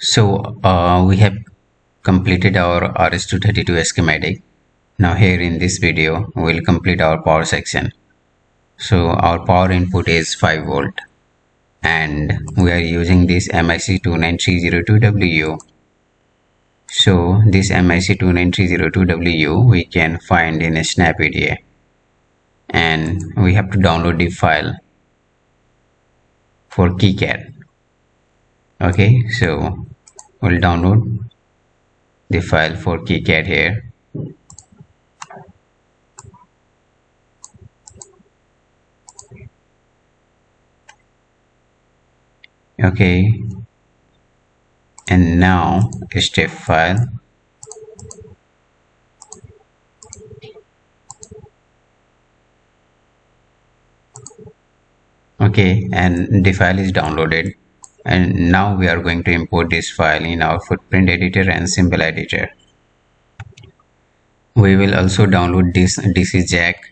We have completed our RS232 schematic. Now here in this video we will complete our power section. So our power input is 5 volt and we are using this MIC29302W. So this MIC29302W we can find in a SnapEDA, and we have to download the file for kicad. Okay, so we'll download the file for kicad here. Okay, and now step file. Okay, and the file is downloaded, and now we are going to import this file in our footprint editor and symbol editor. We will also download this DC jack.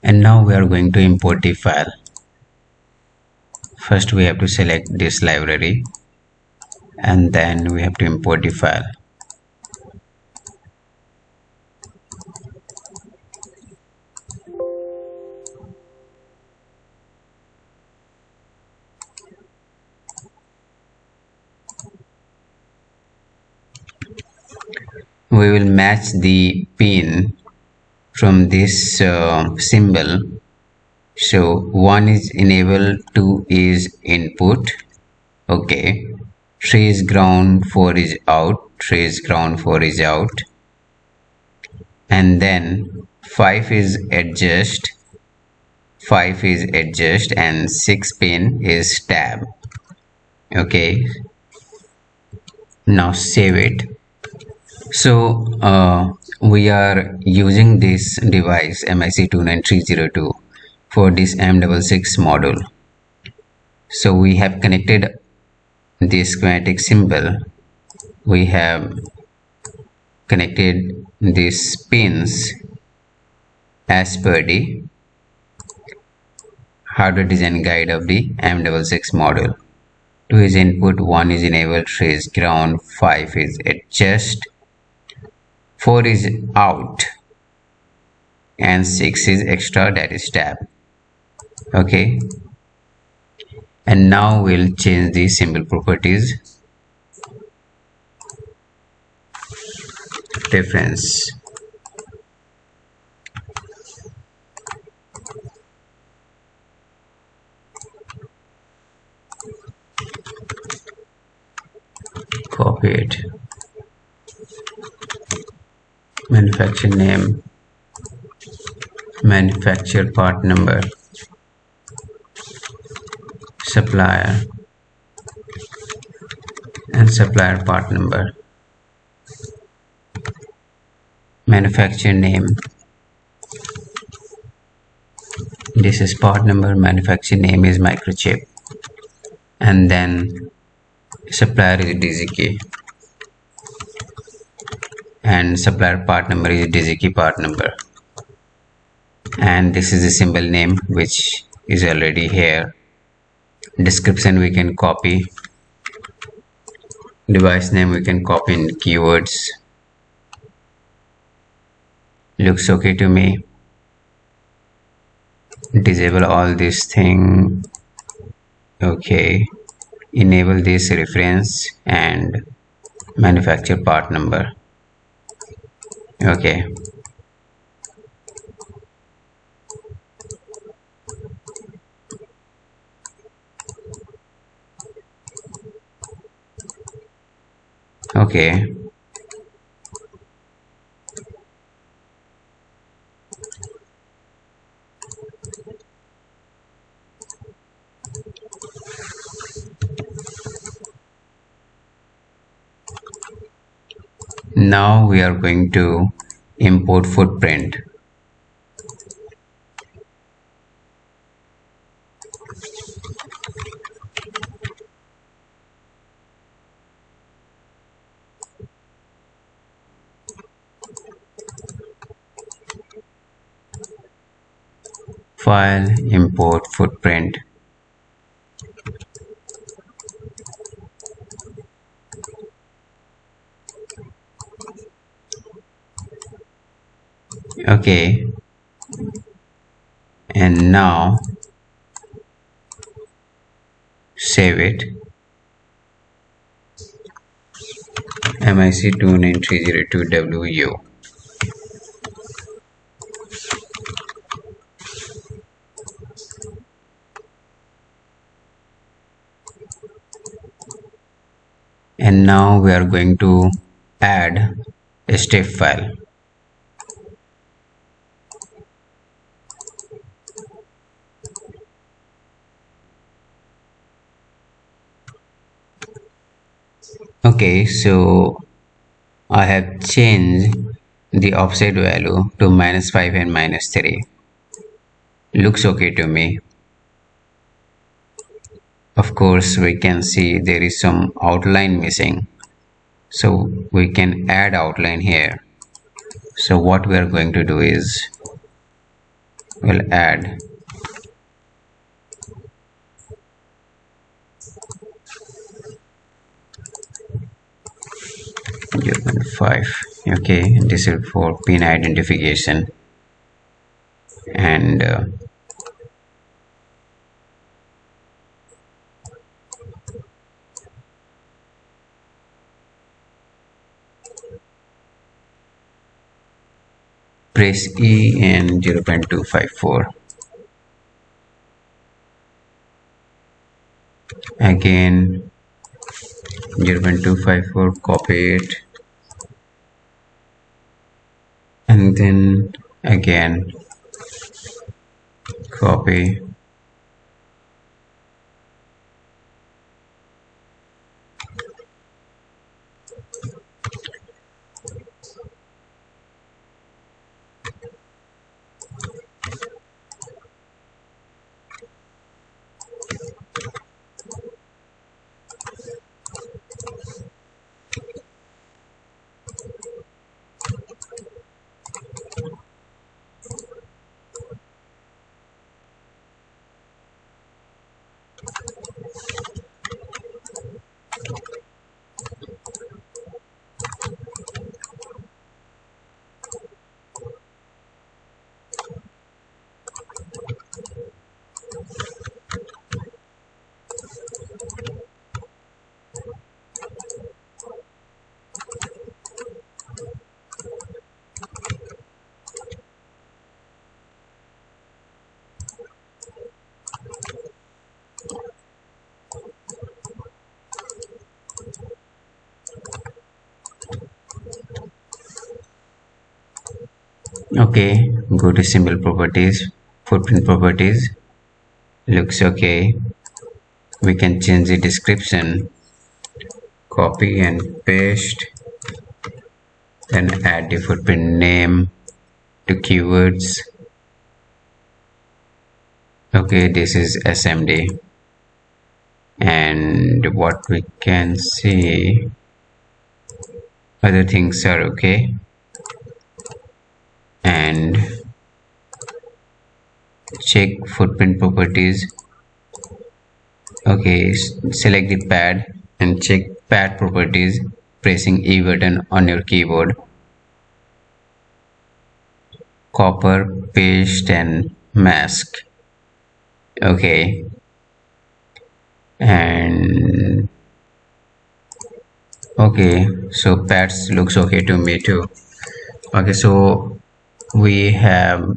And now we are going to import the file. First we have to select this library and then we have to import the file. We will match the pin from this symbol. So 1 is enable, 2 is input. Okay, 3 is ground, 4 is out, 3 is ground, 4 is out, and then 5 is adjust, 5 is adjust, and 6 pin is tab. Okay, now save it. So we are using this device MIC29302 for this M66 module. So we have connected the schematic symbol, we have connected these pins as per the hardware design guide of the M66 module. 2 is input, 1 is enable, 3 is ground, 5 is adjust, 4 is out, and 6 is extra, that is tab. Okay, and now we'll change the symbol properties. Reference, copy it, manufacturer name, manufacturer part number, supplier and supplier part number, manufacturer name, this is part number, manufacturer name is microchip, and then supplier is DZK and supplier part number is DZK part number, and this is the symbol name which is already here. Description we can copy, device name we can copy in keywords. Looks okay to me. Disable all this thing. Okay, enable this reference and manufacturer part number. Okay, okay, now we are going to import footprint. file, import footprint. Okay, and now save it. MIC 29302WU. And now we are going to add a step file. Okay, so I have changed the offset value to -5 and -3. Looks okay to me. Of course, we can see there is some outline missing, so we can add outline here. So what we are going to do is we'll add .5. Okay, this is for pin identification, and press E and 0.254. Again 0.254, copy it, and then again copy, okay, go to symbol properties, footprint properties, looks okay. We can change the description, copy and paste, then add the footprint name to keywords. Okay, this is SMD, and what we can see, other things are okay, and check footprint properties. Okay, select the pad and check pad properties pressing E button on your keyboard. Copper, paste and mask. Okay, and okay, so pads looks okay to me too. Okay, so we have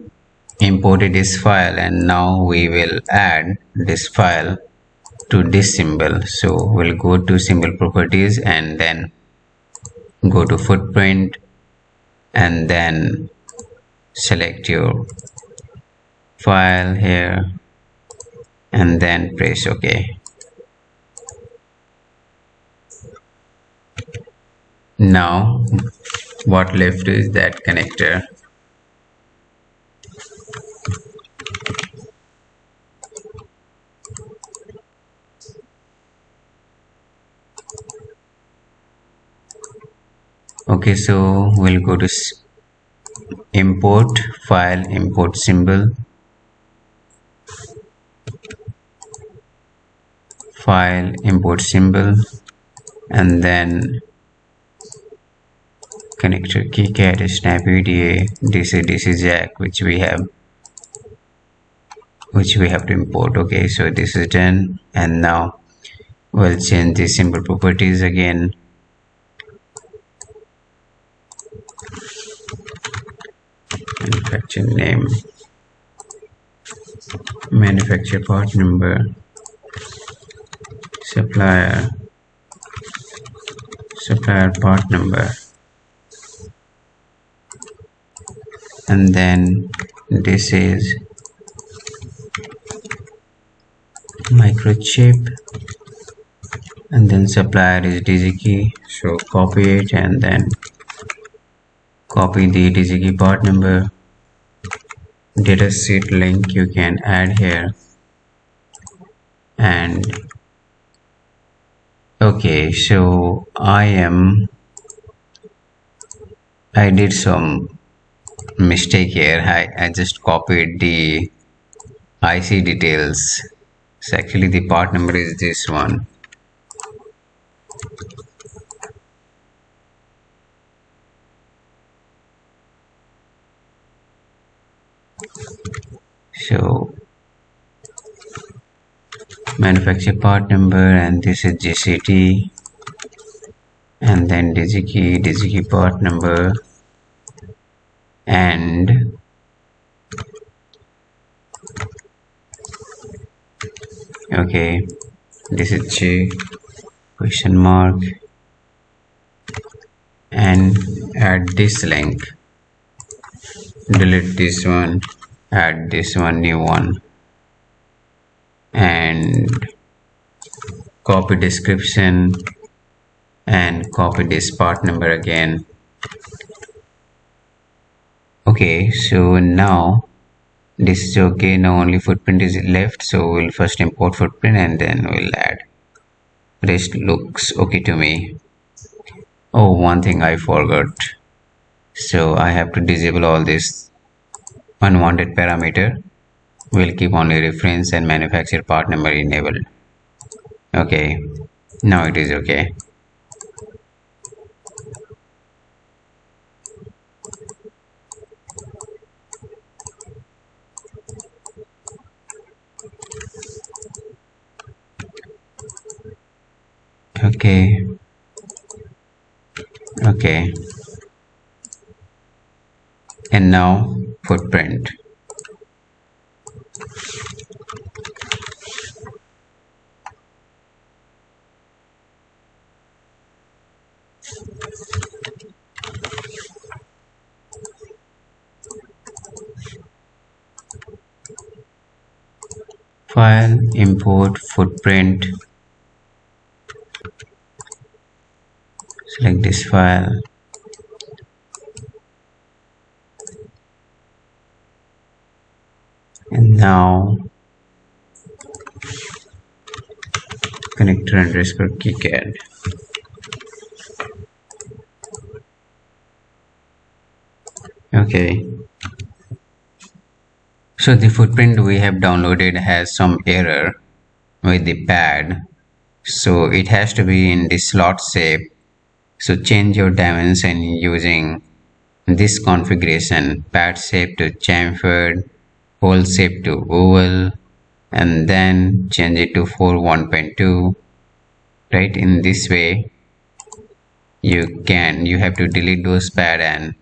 imported this file, and now we will add this file to this symbol. So we'll go to symbol properties and then go to footprint, and then select your file here and then press OK. Now what left is that connector. Okay, so we'll go to import file, import symbol, file, import symbol, and then connector kicad, snap EDA, DC jack, which we have to import. Okay, so this is done, and now we'll change the symbol properties again. Manufacturer name, manufacturer part number, supplier part number, and then this is microchip, and then supplier is DigiKey, so copy it and then copy the DigiKey part number. Datasheet link you can add here, and okay, so I did some mistake here. I just copied the IC details, so actually the part number is this one. So manufacturer part number, and this is GCT, and then DigiKey part number, and okay, this is J question mark, and add this link, delete this one, add this one, new one, and copy description and copy this part number again. Okay, so now this is okay. Now only footprint is left, so we'll first import footprint and then we'll add. Rest looks okay to me. Oh, one thing I forgot, so I have to disable all this unwanted parameter. We'll keep only reference and manufacturer part number enabled. Okay, now it is okay. Okay, and now footprint. File, import footprint, select this file, and now connector underscore kicad. Okay, so the footprint we have downloaded has some error with the pad, so it has to be in the slot shape. So change your dimension using this configuration: pad shape to chamfered, hole shape to oval, and then change it to 4:1.2. right, in this way you have to delete those pad and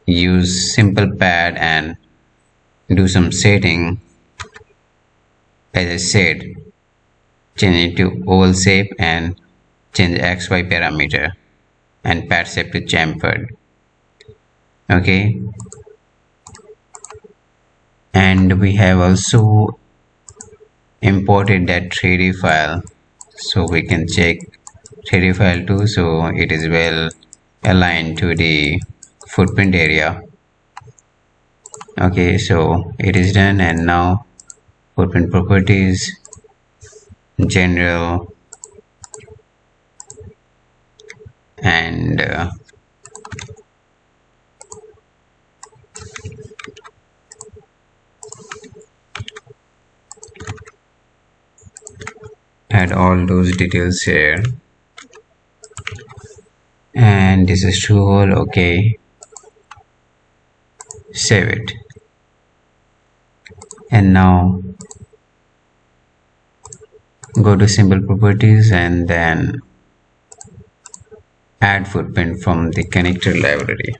use simple pad and do some setting. As I said, change it to oval shape and change XY parameter and pad shape to chamfered. Okay, and we have also imported that 3D file, so we can check 3D file too, so it is well aligned to the footprint area. Okay, so it is done, and now footprint properties, general, and add all those details here, and this is true hole. Okay, save it. And now go to symbol properties and then add footprint from the connector library.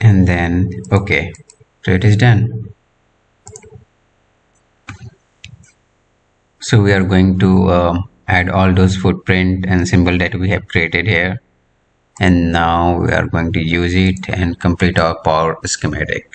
And then okay, so it is done. So we are going to add all those footprint and symbol that we have created here, and now we are going to use it and complete our power schematic.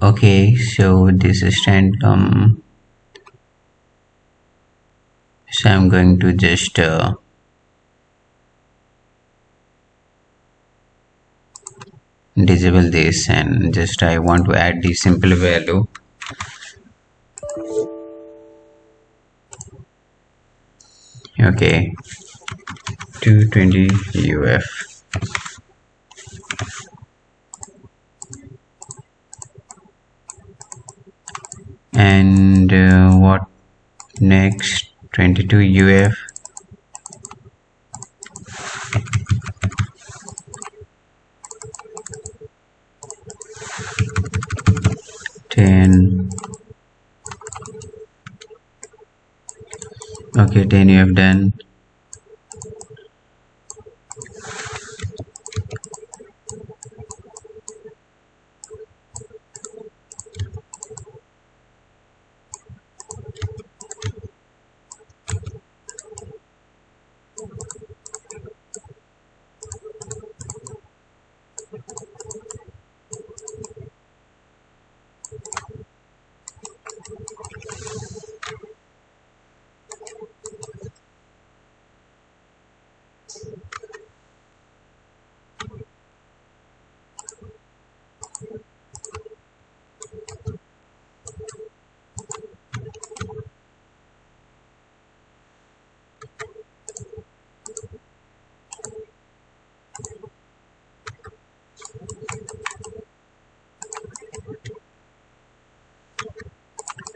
Okay, so this is stand so I'm going to just disable this, and just I want to add the simple value. Okay, 220 UF. And what next? 22 UF. Okay, 10 UF done.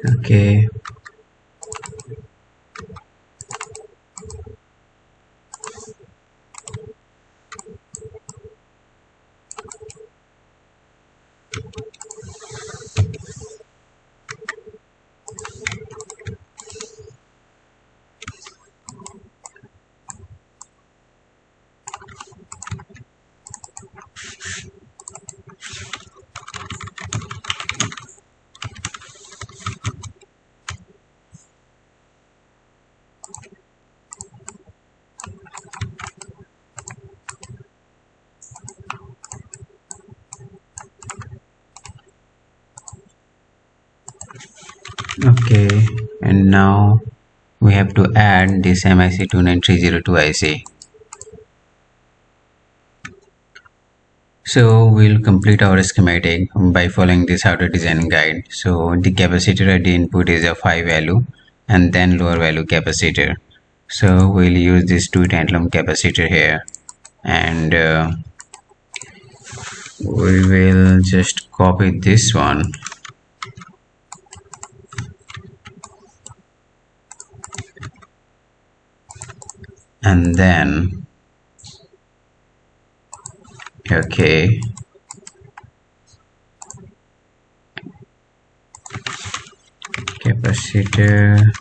Okay, okay, and now we have to add this MIC 29302 IC. So we'll complete our schematic by following this how to design guide. So the capacitor at the input is a 5 value and then lower value capacitor. So we'll use this 2 tantalum capacitor here, and we will just copy this one and then okay, capacitor,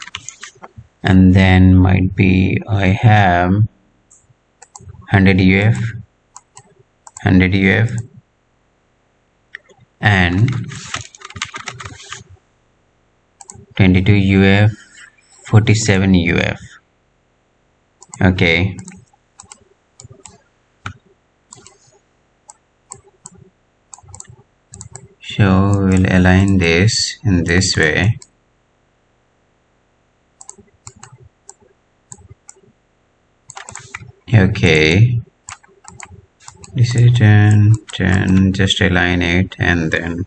and then might be I have 100 UF, 100 UF, and 22 UF, 47 UF. Okay, so we'll align this in this way. Okay, this is 10, 10, just align it and then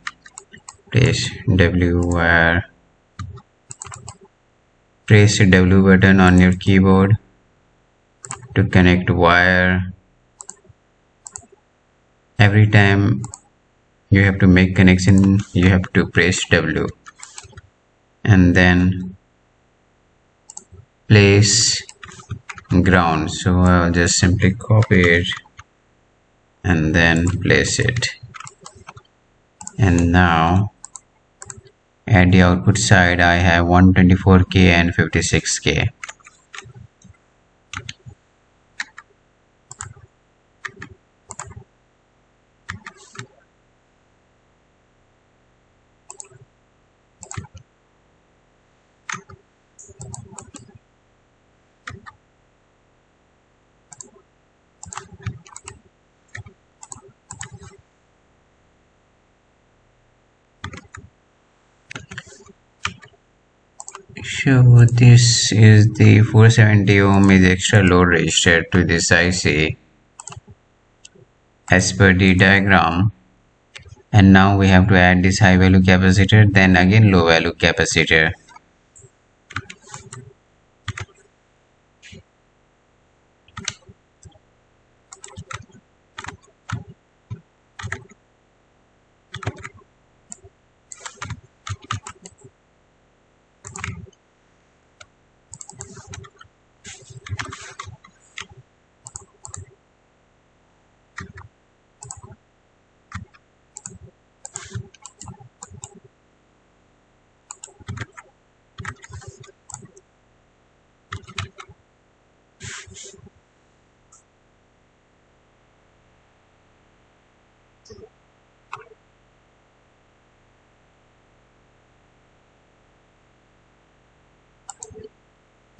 place W wire. Press the W button on your keyboard to connect wire. Every time you have to make connection, you have to press W and then place ground. So I'll just simply copy it and then place it. And now at the output side I have 124K and 56K. So this is the 470 ohm is extra load resistor to this IC as per the diagram. And now we have to add this high value capacitor, then again low value capacitor.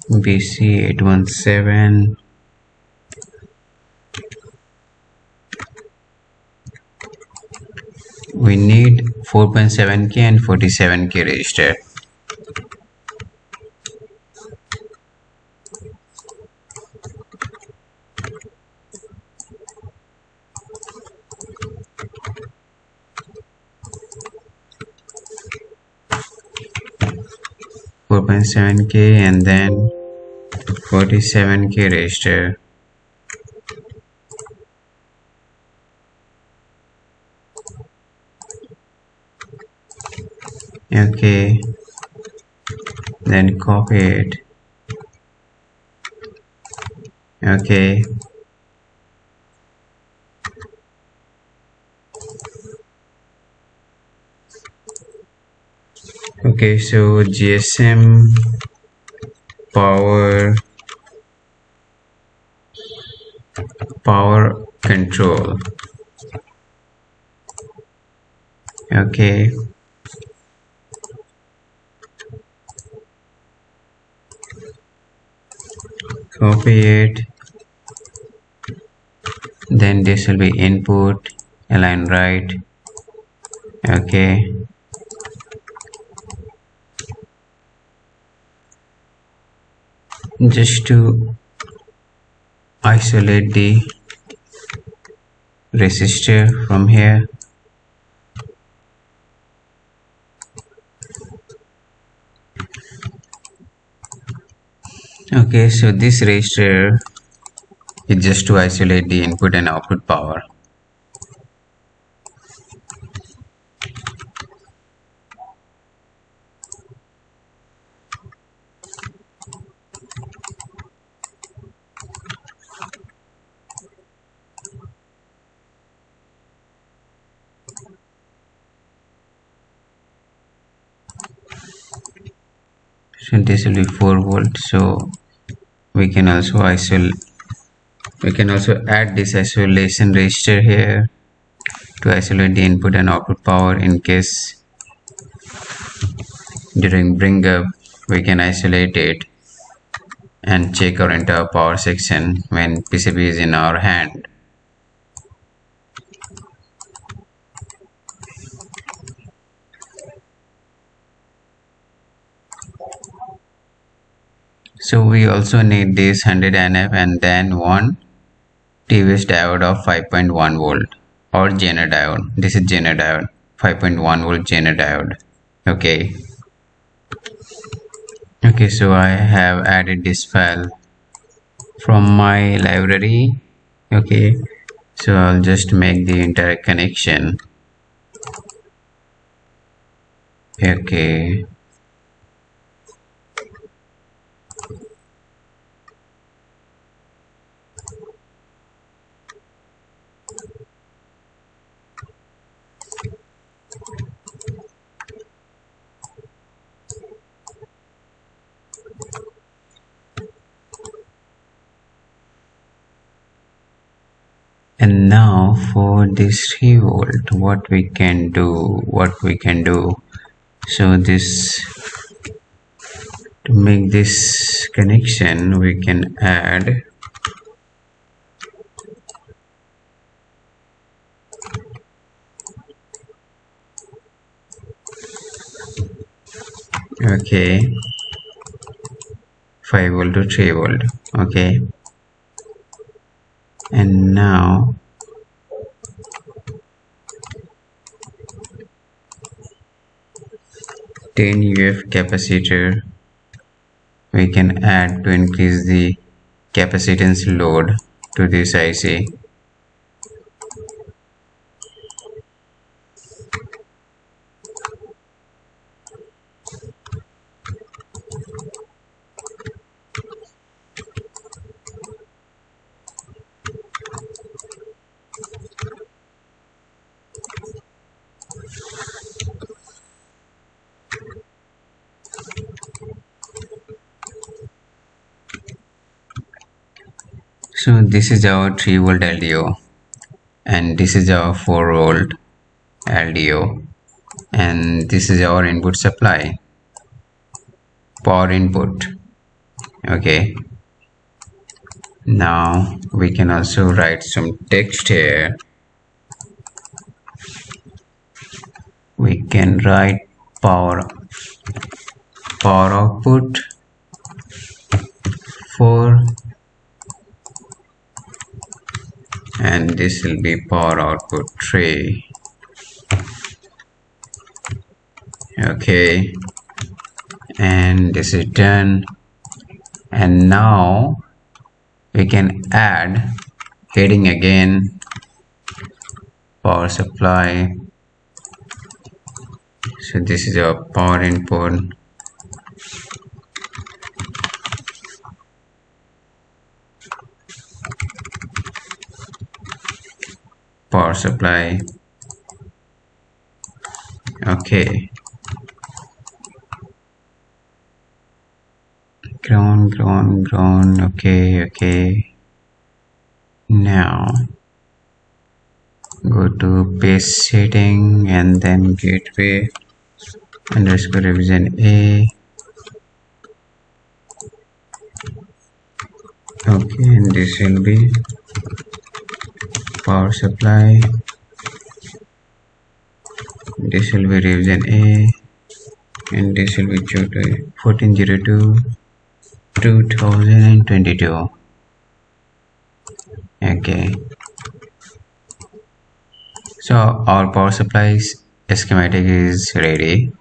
BC817, we need 4.7K and 47K register. .7K and then 47K register. Okay, then copy it. Okay, okay, so GSM power control. Okay, copy it, then this will be input, align right. Okay, just to isolate the resistor from here. Okay, so this resistor is just to isolate the input and output power. So this will be 4 volt, so we can also add this isolation resistor here to isolate the input and output power in case during bring up we can isolate it and check our entire power section when PCB is in our hand. So we also need this 100 NF and then one TVS diode of 5.1 volt or Jenner diode. This is Jenner diode, 5.1 volt Jenner diode. Okay. Okay, so I have added this file from my library. Okay, so I'll just make the entire connection. Okay. And now for this 3 volt, what we can do. So this, to make this connection, we can add okay, 5 volt to 3 volt. Okay, and now ten UF capacitor we can add to increase the capacitance load to this IC. So this is our 3 volt LDO and this is our 4 volt LDO and this is our input supply, power input. Okay, now we can also write some text here. We can write power output 4 and this will be power output 3. Okay, and this is done. And now we can add heading again, power supply. So this is our power input, power supply. Okay, ground. Okay, now go to base setting and then gateway underscore revision A. Okay, and this will be power supply, this will be revision A, and this will be 1402 2022. Okay, so our power supply schematic is ready,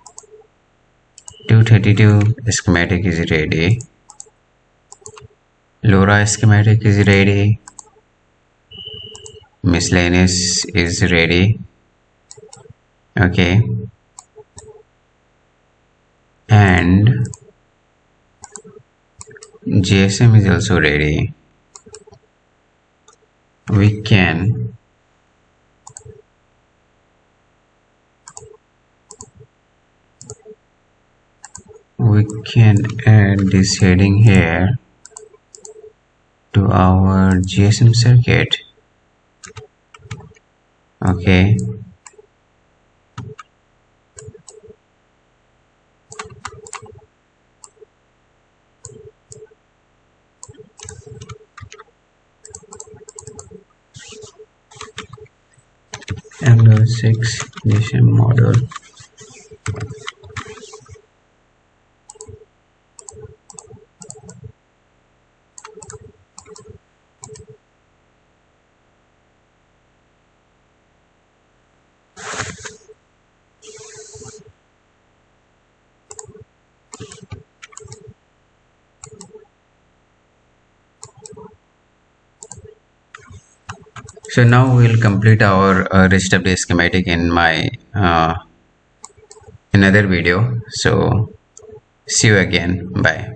232 schematic is ready, LoRa schematic is ready, miscellaneous is ready. Okay, and GSM is also ready. We can add this heading here to our GSM circuit. Okay, M6 initial model. So now we'll complete our rest of the schematic in my another video. So see you again. Bye.